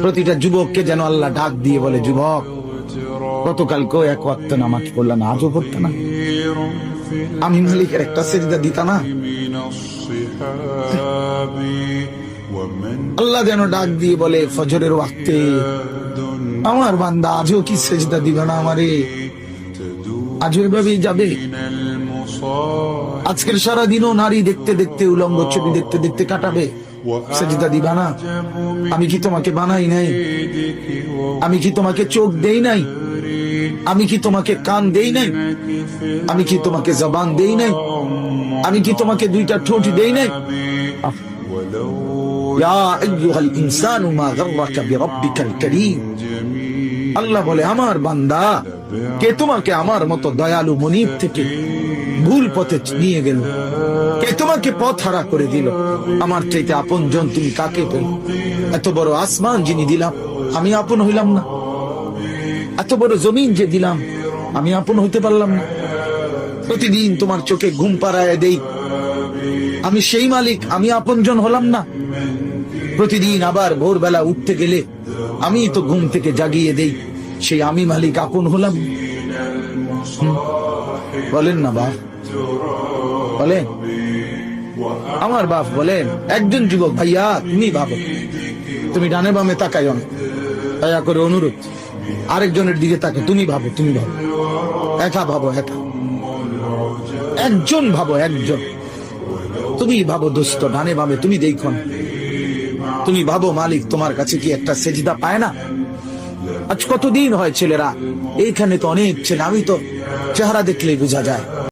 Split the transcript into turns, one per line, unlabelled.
প্রতিটা যুবককে যেন আল্লাহ ডাক দিয়ে বলে, যুবক গতকালকেও এক ওয়াক্ত নামাজ পড়লা না, আজও পড়তা না? আমি মালিকের একটা সেজদা দিতা না? আল্লাহ যেন ডাক দিয়ে বলে ফজরের ওয়াক্তে, আমার বান্দা আজও কি সেজদা দিবে না আমারে? আজও এভাবেই যাবে? আজকের সারা দিনও নারী দেখতে দেখতে, উলঙ্গ ছবি দেখতে দেখতে কাটাবে, সেজদা দিবা না? আমি কি তোমাকে বানাই নাই? আমি কি তোমাকে চোখ দেই নাই? আমি কি তোমাকে কান দেই নাই? আমি কি তোমাকে জবান দেই নাই? আমি কি তোমাকে দুইটা ঠোঁট দেই নাই? ইয়া আইয়ুহাল ইনসানু মা গাররাকা বিরাব্বিকাল কারীম। আল্লাহ বলে, আমার বান্দা, কে তোমাকে আমার মতো দয়ালু মনিব থেকে ভুল পথে নিয়ে গেল? কে তোমাকে পথ হারা করে দিল? আমার চাইতে আপন জন তুমি কাকে পেল? এত বড় আসমান যিনি দিলাম, আমি আপন হইলাম না? এত বড় জমিন যে দিলাম, আমি আপন হইতে পারলাম না? প্রতিদিন তোমার চোখে ঘুম পাড়ায় দেই, আমি সেই মালিক, আমি আপন জন হলাম না? প্রতিদিন আবার ভোরবেলা উঠতে গেলে আমি তো ঘুম থেকে জাগিয়ে দেই, সেই আমি মালিক আপন হলাম? বলেন না বাপ, বলেন। আমার বাপ বলেন, একজন যুবক ভাইয়া তুমি ভাবো, তুমি ডানে বামে তাকাইও না, দয়া করে অনুরোধ। আরেকজনের দিকে তাকে, তুমি ভাবো, তুমি ভাবো, একা ভাবো, একা একজন ভাবো, একজন। তুমি ভাবো দোস্ত, ডানে বামে তুমি দেখো না। তুমি ভাবো মালিক তোমার কাছে কি একটা সেজদা পায় না? আজ কতদিন হয় ছেলেরা এইখানে, তো অনেক ছেলে, আমি তো চেহারা দেখলেই বোঝা যায়